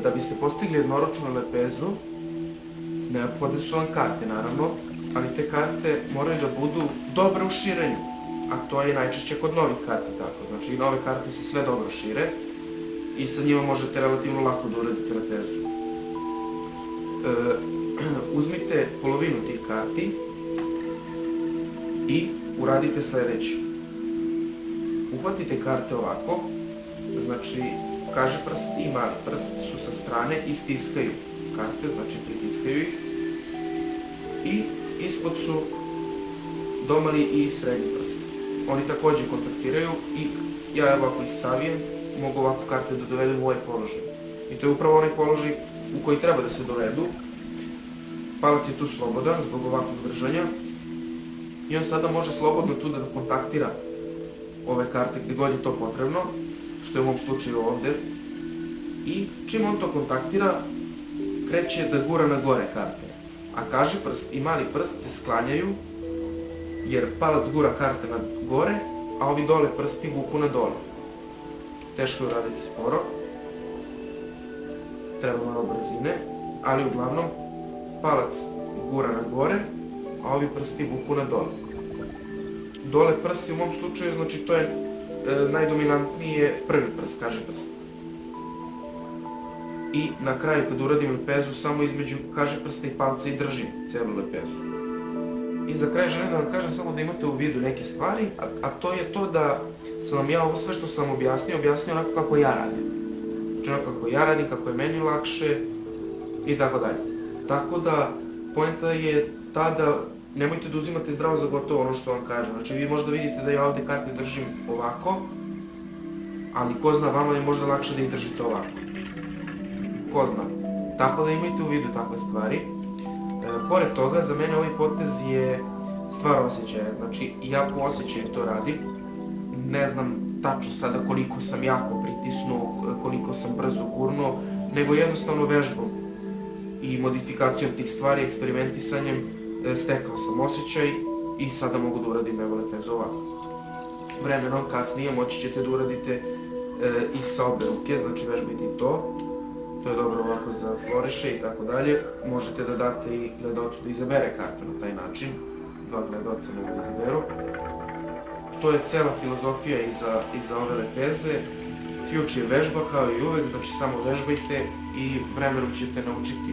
Da biste postigli jednoročnu lepezu, neophodne su vam karte, naravno, ali te karte moraju da budu dobre u širenju, a to je najčešće kod novih karti tako. Znači, nove karte se sve dobro šire i sa njima možete relativno lako da uradite lepezu. Uzmite polovinu tih karti i uradite sledeće. Uhvatite karte ovako, znači kaži prst i mali prst su sa strane i stiskaju karte, znači pritiskaju ih, i ispod su domali i srednji prst. Oni takođe kontaktiraju i ja ovako ih savijem, mogu ovako karte da dovedem u ovaj položaj. I to je upravo onaj položaj u koji treba da se dovedu. Palac je tu slobodan zbog ovakvog držanja i on sada može slobodno tu da kontaktira ove karte gde god je to potrebno, što je u mom slučaju ovde. I čim on to kontaktira, kreće da gura na gore karte. A kaži prst i mali prst se sklanjaju, jer palac gura karte na gore, a ovi dole prsti vuku na dole. Teško je uraditi sporo, treba malo brzine, ali uglavnom palac gura na gore, a ovi prsti vuku na dole. Dole prsti u mom slučaju, znači to je najdominantnije prvi prst, kaži prst. I na kraju kad uradim lepezu, samo između kaži prsta i palca i držim celu lepezu. I za kraj želim da vam kažem samo da imate u vidu neke stvari, a to je to da sam vam ja ovo sve što sam objasnio onako kako ja radim. Znači onako kako ja radim, kako je meni lakše i tako dalje. Tako da, poenta je ta da nemojte da uzimate zdravo za gotovo ono što vam kažem. Znači vi možda vidite da ja ovde karte držim ovako, ali ko zna, vama je možda lakše da ih držite ovako. Ko zna. Tako da imajte u vidu takve stvari. Pored toga, za mene ovaj potez je stvar osjećaja. Znači, ja po osjećaju to radim. Ne znam tačno sada koliko sam jako pritisnuo, koliko sam brzo gurnuo, nego jednostavno vežbom i modifikacijom tih stvari, eksperimentisanjem, stekao sam osjećaj i sada mogu da uradim evo lepezu ovako. Vremenom kasnije moći ćete da uradite i sa obe ruke, znači vežbajte i to. To je dobro ovako za floreše i tako dalje. Možete da date i gledalcu da izabere kartu na taj način. Dva gledalca mogu da izaberu. To je cela filozofija iza ove lepeze. Ključ je vežba kao i uvek, znači samo vežbajte i vremenom ćete naučiti